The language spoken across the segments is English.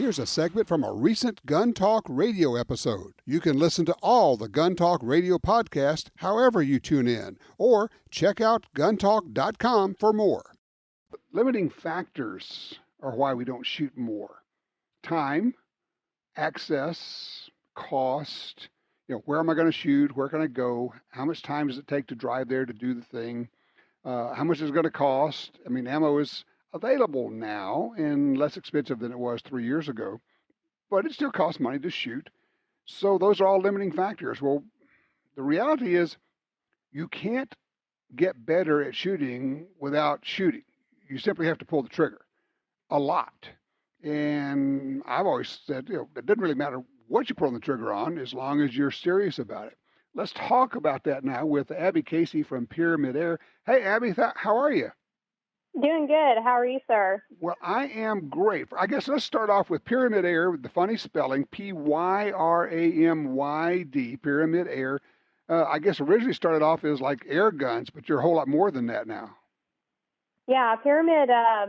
Here's a segment from a recent Gun Talk radio episode. You can listen to all the Gun Talk radio podcasts however you tune in, or check out guntalk.com for more. Limiting factors are why we don't shoot more. Time, access, cost, where am I going to shoot? Where can I go? How much time does it take to drive there to do the thing? How much is it going to cost? I mean, ammo is available now and less expensive than it was 3 years ago, but it still costs money to shoot. So those are all limiting factors. Well, the reality is you can't get better at shooting without shooting. You simply have to pull the trigger a lot. And I've always said, it doesn't really matter what you pull the trigger on as long as you're serious about it. Let's talk about that now with Abby Casey from Pyramid Air. Hey, Abby, how are you? Doing good. How are you, sir? Well, I am great. I guess let's start off with Pyramid Air, with the funny spelling, Pyramyd, Pyramid Air. I guess originally started off as like air guns, but you're a whole lot more than that now. Yeah, Pyramid, I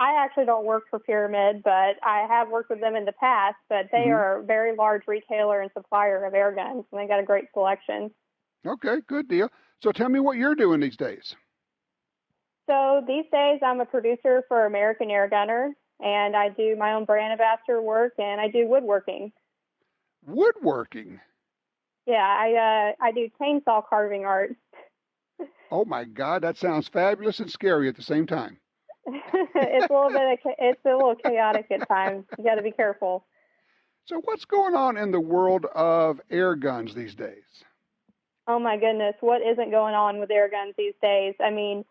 actually don't work for Pyramid, but I have worked with them in the past, but they are a very large retailer and supplier of air guns, and they got a great selection. Okay, good deal. So tell me what you're doing these days. So these days I'm a producer for American Airgunner, and I do my own brand ambassador work, and I do woodworking. Woodworking? Yeah, I do chainsaw carving art. Oh my God, that sounds fabulous and scary at the same time. It's a little chaotic at times. You got to be careful. So what's going on in the world of air guns these days? Oh my goodness, what isn't going on with air guns these days? I mean,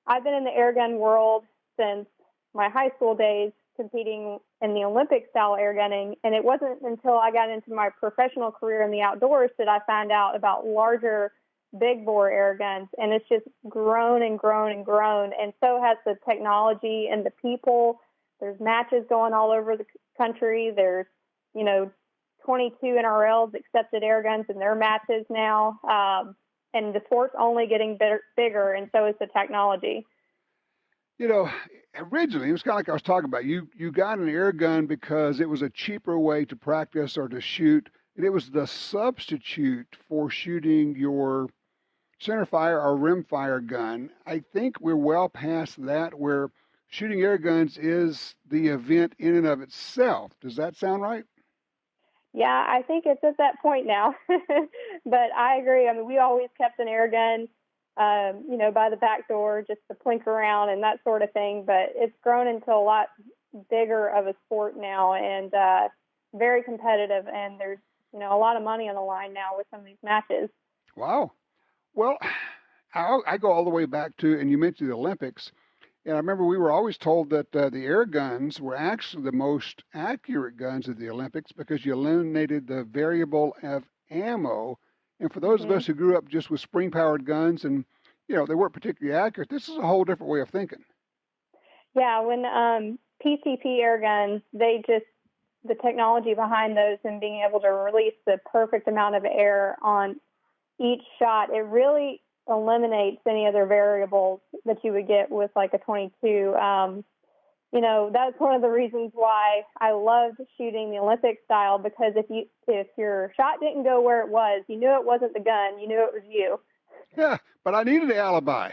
I've been in the air gun world since my high school days, competing in the Olympic-style air gunning, and it wasn't until I got into my professional career in the outdoors that I found out about larger, big-bore air guns, and it's just grown and grown and grown, and so has the technology and the people. There's matches going all over the country. There's, 22 NRLs accepted air guns in their matches now. And the sport's only getting bigger, and so is the technology. Originally, it was kind of like I was talking about. You got an air gun because it was a cheaper way to practice or to shoot, and it was the substitute for shooting your centerfire or rimfire gun. I think we're well past that, where shooting air guns is the event in and of itself. Does that sound right? Yeah, I think it's at that point now. But I agree. I mean, we always kept an air gun, by the back door just to plink around and that sort of thing. But it's grown into a lot bigger of a sport now and very competitive. And there's, a lot of money on the line now with some of these matches. Wow. Well, I go all the way back to, and you mentioned the Olympics. And I remember we were always told that the air guns were actually the most accurate guns at the Olympics because you eliminated the variable of ammo. And for those of us who grew up just with spring-powered guns and, they weren't particularly accurate, this is a whole different way of thinking. Yeah, when PCP air guns, the technology behind those and being able to release the perfect amount of air on each shot, it really eliminates any other variables that you would get with like a 22. That's one of the reasons why I loved shooting the Olympic style, because if your shot didn't go where it was, you knew it wasn't the gun, you knew it was you. Yeah, but I needed an alibi.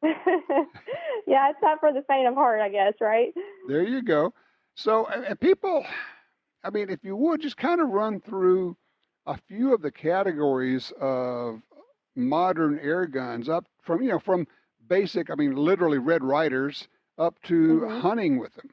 Yeah, it's not for the faint of heart, I guess, right? There you go. So people, if you would just kind of run through a few of the categories of modern air guns, up from basic, literally Red Riders, up to hunting with them.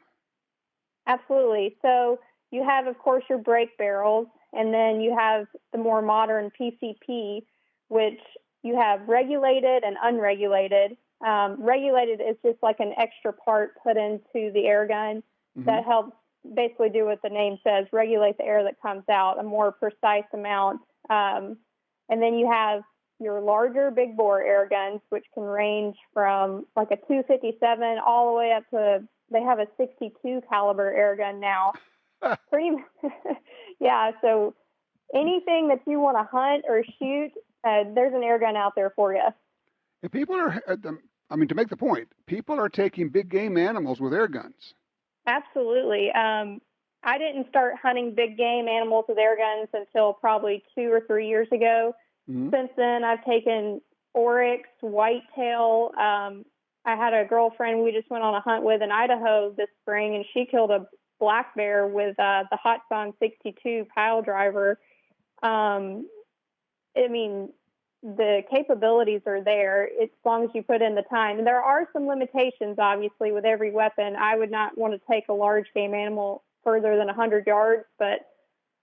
Absolutely. So you have, of course, your break barrels, and then you have the more modern PCP, which you have regulated and unregulated. Regulated is just like an extra part put into the air gun that helps basically do what the name says, regulate the air that comes out, a more precise amount. And then you have your larger big bore air guns, which can range from like a 257 all the way up to, they have a 62 caliber air gun now. Yeah. So anything that you want to hunt or shoot, there's an air gun out there for you. And people are, to make the point, people are taking big game animals with air guns. Absolutely. I didn't start hunting big game animals with air guns until probably 2 or 3 years ago. Mm-hmm. Since then, I've taken oryx, whitetail. I had a girlfriend we just went on a hunt with in Idaho this spring, and she killed a black bear with the Hot Song 62 pile driver. I mean, the capabilities are there as long as you put in the time. And there are some limitations, obviously, with every weapon. I would not want to take a large game animal further than 100 yards, but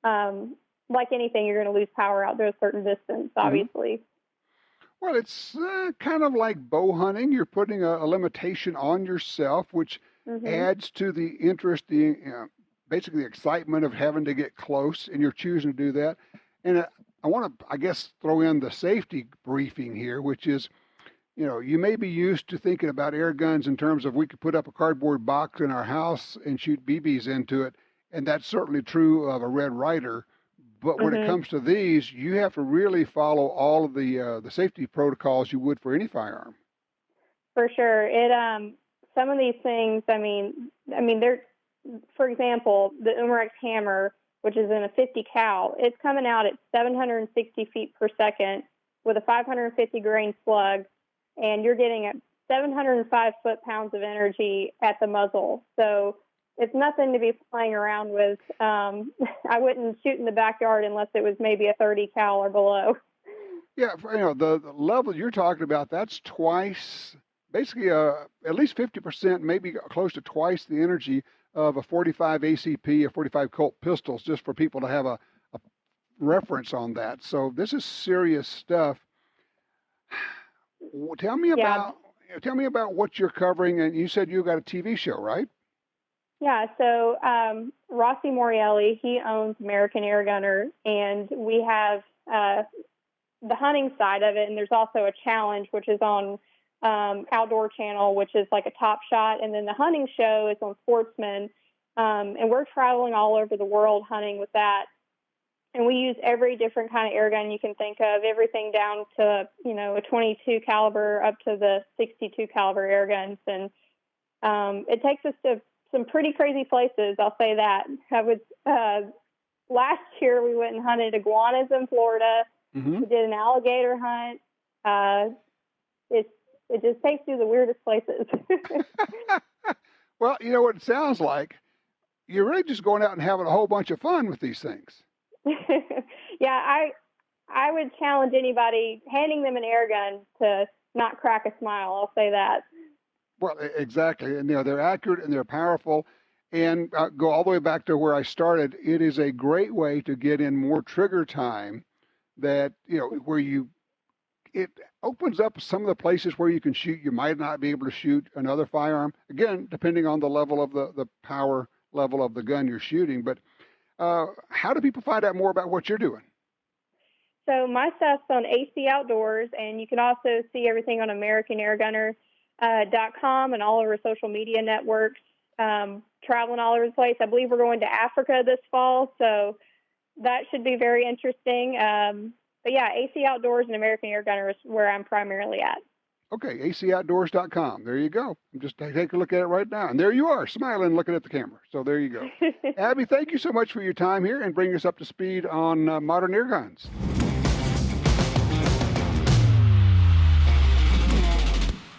like anything, you're going to lose power out there a certain distance, obviously. Mm-hmm. Well, it's kind of like bow hunting. You're putting a limitation on yourself, which adds to the interest, basically the excitement of having to get close, and you're choosing to do that. And I want to, I guess, throw in the safety briefing here, which is, you may be used to thinking about air guns in terms of we could put up a cardboard box in our house and shoot BBs into it, and that's certainly true of a Red Ryder. But when it comes to these, you have to really follow all of the safety protocols you would for any firearm. For sure, some of these things. I mean, they're, for example, the Umarex hammer, which is in a 50 cal, it's coming out at 760 feet per second with a 550 grain slug, and you're getting at 705 foot-pounds of energy at the muzzle. So it's nothing to be playing around with. I wouldn't shoot in the backyard unless it was maybe a 30 cal or below. Yeah, the level you're talking about, that's twice, basically at least 50%, maybe close to twice the energy of a 45 ACP, a 45 Colt pistols, just for people to have a reference on that. So this is serious stuff. Tell me about what you're covering. And you said you got a TV show, right? Yeah. So Rossi Morielli, he owns American Airgunner, and we have the hunting side of it, and there's also a challenge, which is on Outdoor Channel, which is like a Top Shot, and then the hunting show is on Sportsman, and we're traveling all over the world hunting with that. And we use every different kind of air gun you can think of, everything down to, a 22 caliber up to the 62 caliber air guns. And it takes us to some pretty crazy places, I'll say that. Last year we went and hunted iguanas in Florida. We did an alligator hunt. It just takes you to the weirdest places. Well, you know what it sounds like? You're really just going out and having a whole bunch of fun with these things. Yeah, I would challenge anybody handing them an air gun to not crack a smile. I'll say that. Well, exactly. And they're accurate and they're powerful. And go all the way back to where I started. It is a great way to get in more trigger time that, it opens up some of the places where you can shoot. You might not be able to shoot another firearm, again, depending on the level of the power level of the gun you're shooting. But how do people find out more about what you're doing? So my stuff's on AC Outdoors, and you can also see everything on AmericanAirgunner.com and all over social media networks, traveling all over the place. I believe we're going to Africa this fall, so that should be very interesting. But yeah, AC Outdoors and American Airgunner is where I'm primarily at. Okay, ACOutdoors.com. There you go. Just take a look at it right now. And there you are, smiling, looking at the camera. So there you go. Abby, thank you so much for your time here and bringing us up to speed on modern air guns.